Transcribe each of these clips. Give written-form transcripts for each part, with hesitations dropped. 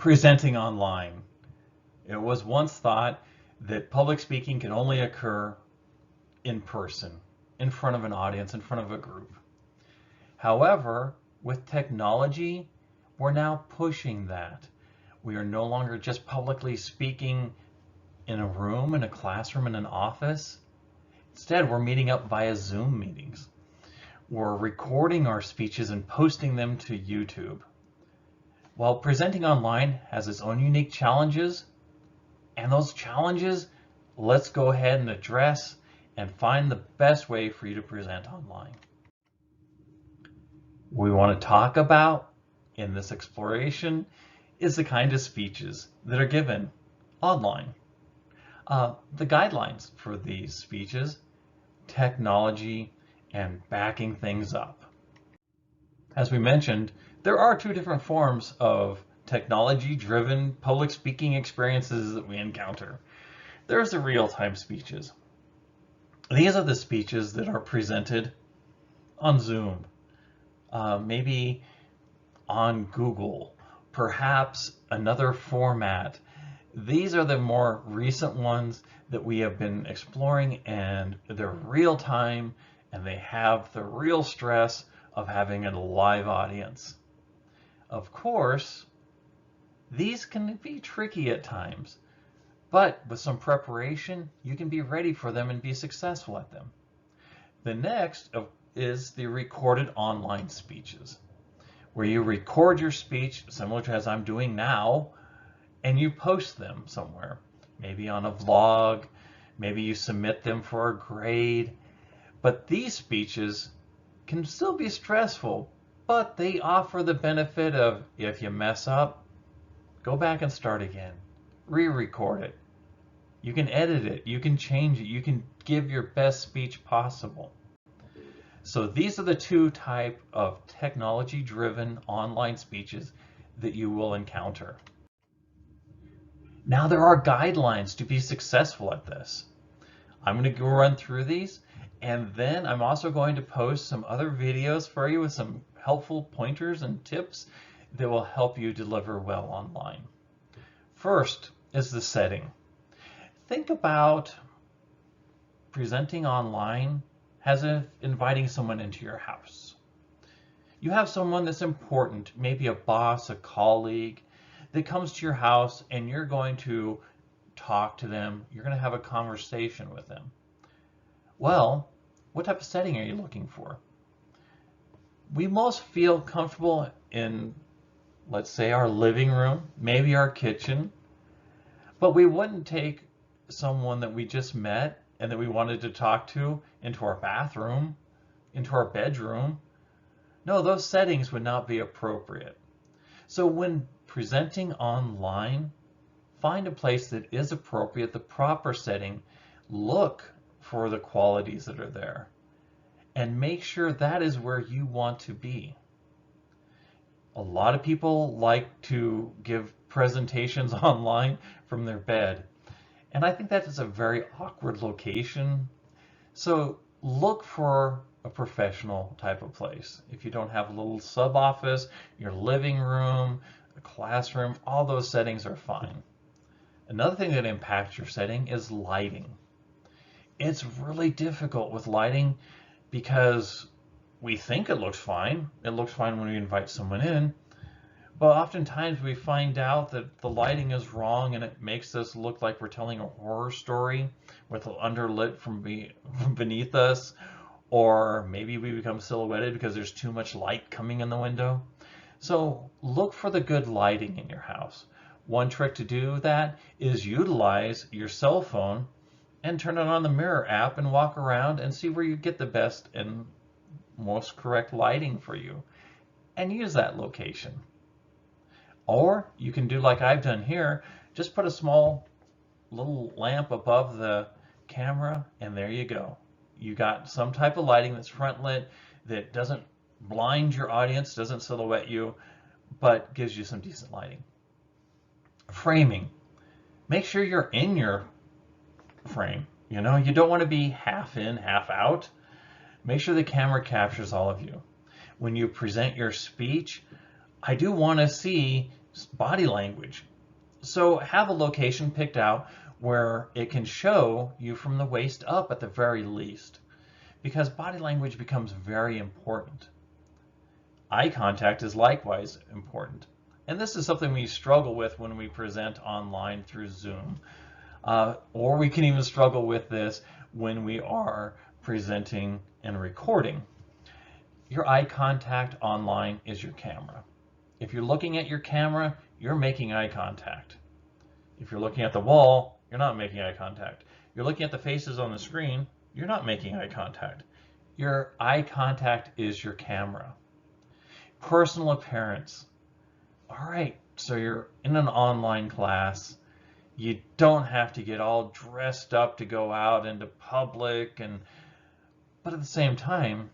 Presenting online. It was once thought that public speaking can only occur in person, in front of an audience, in front of a group. However, with technology, we're now pushing that. We are no longer just publicly speaking in a room, in a classroom, in an office. Instead, we're meeting up via Zoom meetings. We're recording our speeches and posting them to YouTube. While presenting online has its own unique challenges, and those challenges, let's go ahead and address and find the best way for you to present online. What we want to talk about in this exploration is the kind of speeches that are given online. The guidelines for these speeches, technology, and backing things up. As we mentioned, there are two different forms of technology-driven public speaking experiences that we encounter. There's the real-time speeches. These are the speeches that are presented on Zoom, maybe on Google, perhaps another format. These are the more recent ones that we have been exploring, and they're real-time, and they have the real stress of having a live audience. Of course, these can be tricky at times, but with some preparation, you can be ready for them and be successful at them. The next is the recorded online speeches, where you record your speech, similar to as I'm doing now, and you post them somewhere, maybe on a vlog, maybe you submit them for a grade. But these speeches can still be stressful, but they offer the benefit of, if you mess up, go back and start again. Re-record it. You can edit it. You can change it. You can give your best speech possible. So these are the two types of technology-driven online speeches that you will encounter. Now there are guidelines to be successful at this. I'm going to go run through these, and then I'm also going to post some other videos for you with some helpful pointers and tips that will help you deliver well online. First is the setting. Think about presenting online as if inviting someone into your house. You have someone that's important, maybe a boss, a colleague, that comes to your house, and you're going to talk to them. You're going to have a conversation with them. Well, what type of setting are you looking for? We most feel comfortable in, let's say, our living room, maybe our kitchen, but we wouldn't take someone that we just met and that we wanted to talk to into our bathroom, into our bedroom. No, those settings would not be appropriate. So when presenting online, find a place that is appropriate, the proper setting, look for the qualities that are there, and make sure that is where you want to be. A lot of people like to give presentations online from their bed, and I think that is a very awkward location. So look for a professional type of place. If you don't have a little sub office, your living room, a classroom, all those settings are fine. Another thing that impacts your setting is lighting. It's really difficult with lighting because we think it looks fine. It looks fine when we invite someone in, but oftentimes we find out that the lighting is wrong and it makes us look like we're telling a horror story with underlit from beneath us, or maybe we become silhouetted because there's too much light coming in the window. So look for the good lighting in your house. One trick to do that is utilize your cell phone and turn it on the Mirror app and walk around and see where you get the best and most correct lighting for you, and use that location. Or you can do like I've done here, just put a small little lamp above the camera, and there you go. You got some type of lighting that's front lit, that doesn't blind your audience, doesn't silhouette you, but gives you some decent lighting. Framing. Make sure you're in your frame. You don't want to be half in, half out. Make sure the camera captures all of you. When you present your speech, I do want to see body language. So have a location picked out where it can show you from the waist up at the very least, because body language becomes very important. Eye contact is likewise important. And this is something we struggle with when we present online through Zoom. Or we can even struggle with this when we are presenting and recording. Your eye contact online is your camera. If you're looking at your camera, you're making eye contact. If you're looking at the wall, you're not making eye contact. You're looking at the faces on the screen, you're not making eye contact. Your eye contact is your camera. Personal appearance. All right, so you're in an online class. You don't have to get all dressed up to go out into public, but at the same time,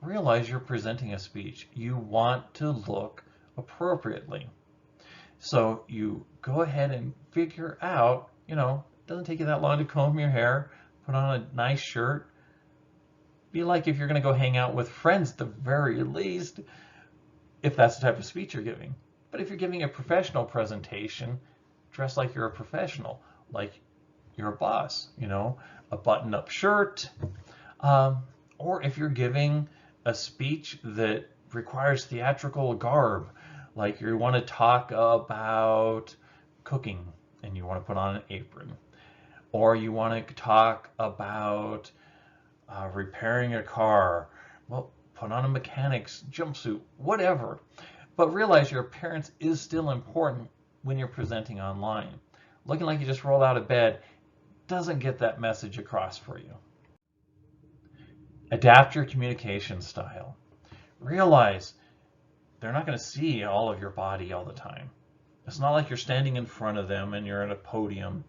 realize you're presenting a speech. You want to look appropriately. So you go ahead and figure out, it doesn't take you that long to comb your hair, put on a nice shirt. Be like if you're going to go hang out with friends at the very least, if that's the type of speech you're giving. But if you're giving a professional presentation, dress like you're a professional, like you're a boss, a button-up shirt. Or if you're giving a speech that requires theatrical garb, like you want to talk about cooking and you want to put on an apron, or you want to talk about repairing a car, well, put on a mechanic's jumpsuit, whatever. But realize your appearance is still important when you're presenting online. Looking like you just rolled out of bed doesn't get that message across for you. Adapt your communication style. Realize they're not going to see all of your body all the time. It's not like you're standing in front of them and you're at a podium.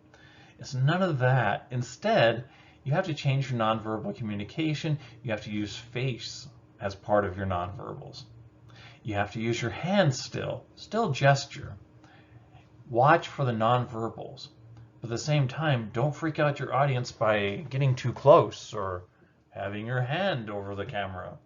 It's none of that. Instead, you have to change your nonverbal communication. You have to use face as part of your nonverbals. You have to use your hands still gesture. Watch for the nonverbals. But at the same time, don't freak out your audience by getting too close or having your hand over the camera.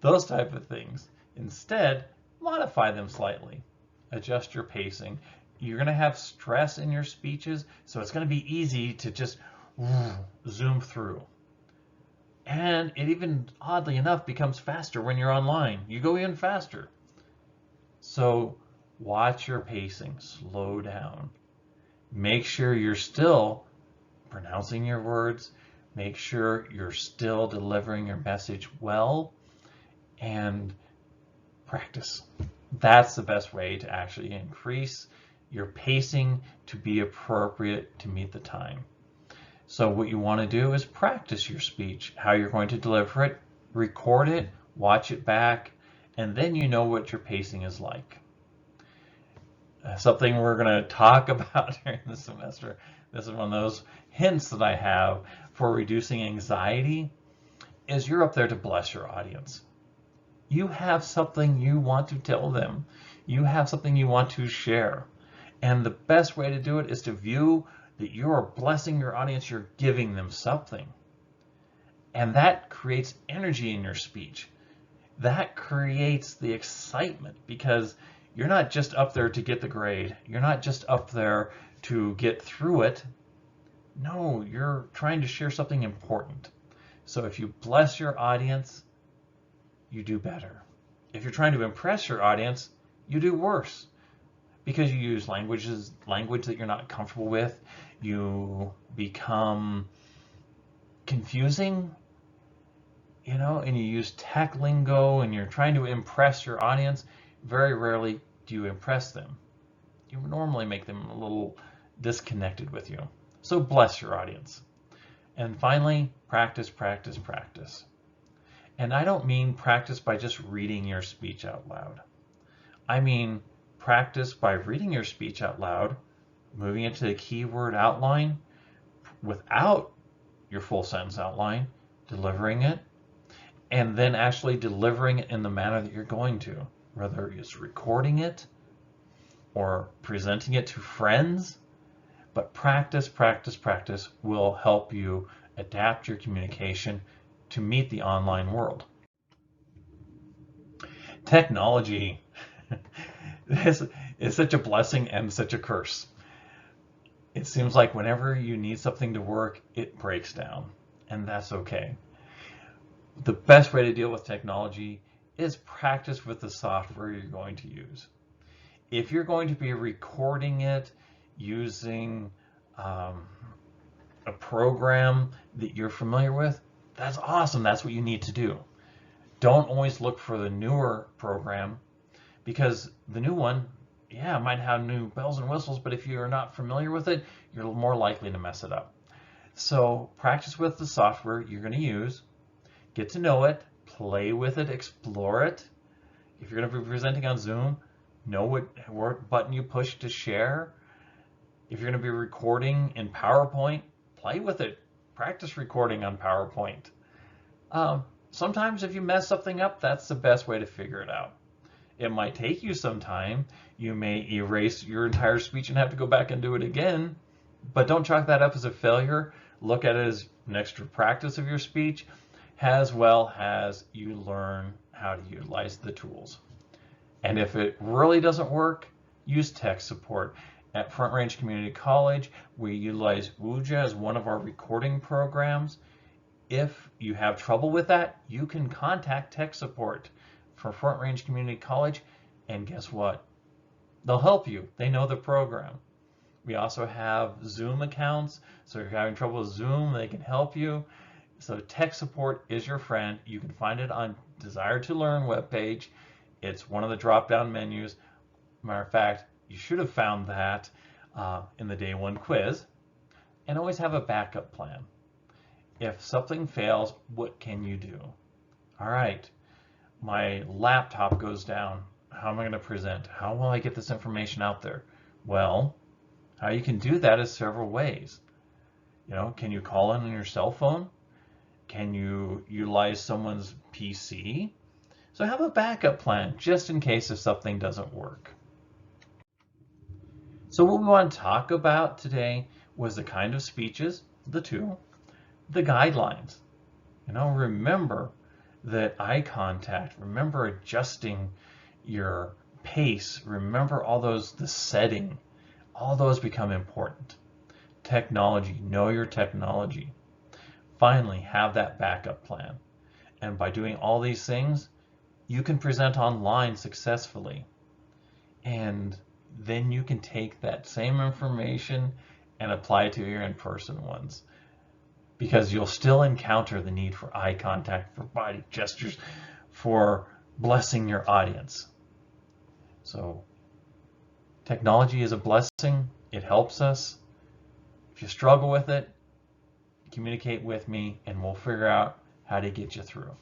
Those type of things. Instead, modify them slightly. Adjust your pacing. You're going to have stress in your speeches, so it's going to be easy to just zoom through. And it even, oddly enough, becomes faster when you're online. You go even faster. So watch your pacing. Slow down. Make sure you're still pronouncing your words. Make sure you're still delivering your message well. And practice. That's the best way to actually increase your pacing to be appropriate to meet the time. So what you want to do is practice your speech, how you're going to deliver it, record it, watch it back, and then you know what your pacing is like. Something we're going to talk about during the semester, this is one of those hints that I have for reducing anxiety, is you're up there to bless your audience. You have something you want to tell them. You have something you want to share. And the best way to do it is to view that you are blessing your audience, you're giving them something. And that creates energy in your speech. That creates the excitement because you're not just up there to get the grade. You're not just up there to get through it. No, you're trying to share something important. So if you bless your audience, you do better. If you're trying to impress your audience, you do worse. Because you use language that you're not comfortable with, you become confusing, and you use tech lingo and you're trying to impress your audience. Very rarely do you impress them. You normally make them a little disconnected with you. So bless your audience. And finally, practice, practice, practice. And I don't mean practice by just reading your speech out loud. I mean practice by reading your speech out loud, moving it to the keyword outline without your full sentence outline, delivering it, and then actually delivering it in the manner that you're going to, whether it's recording it or presenting it to friends. But practice, practice, practice will help you adapt your communication to meet the online world. Technology. This It's such a blessing and such a curse. It seems like whenever you need something to work, it breaks down, and that's okay. The best way to deal with technology is practice with the software you're going to use. If you're going to be recording it using a program that you're familiar with, that's awesome. That's what you need to do. Don't always look for the newer program, because the new one, yeah, might have new bells and whistles, but if you're not familiar with it, you're more likely to mess it up. So practice with the software you're going to use, get to know it, play with it, explore it. If you're going to be presenting on Zoom, know what button you push to share. If you're going to be recording in PowerPoint, play with it. Practice recording on PowerPoint. Sometimes if you mess something up, that's the best way to figure it out. It might take you some time. You may erase your entire speech and have to go back and do it again, but don't chalk that up as a failure. Look at it as an extra practice of your speech, as well as you learn how to utilize the tools. And if it really doesn't work, use tech support. At Front Range Community College, we utilize Wooja as one of our recording programs. If you have trouble with that, you can contact tech support for Front Range Community College, and guess what? They'll help you. They know the program. We also have Zoom accounts, so if you're having trouble with Zoom, they can help you. So tech support is your friend. You can find it on Desire to Learn webpage. It's one of the drop-down menus. Matter of fact, you should have found that in the day one quiz. And always have a backup plan. If something fails, what can you do? All right, my laptop goes down. How am I going to present? How will I get this information out there? Well, how you can do that is several ways. Can you call in on your cell phone? Can you utilize someone's PC? So have a backup plan just in case if something doesn't work. So what we want to talk about today was the kind of speeches, the guidelines. Remember that eye contact, remember adjusting your pace, remember the setting, all those become important. Technology, know your technology. Finally, have that backup plan. And by doing all these things, you can present online successfully. And then you can take that same information and apply it to your in-person ones, because you'll still encounter the need for eye contact, for body gestures, for blessing your audience. So technology is a blessing. It helps us. If you struggle with it, communicate with me and we'll figure out how to get you through.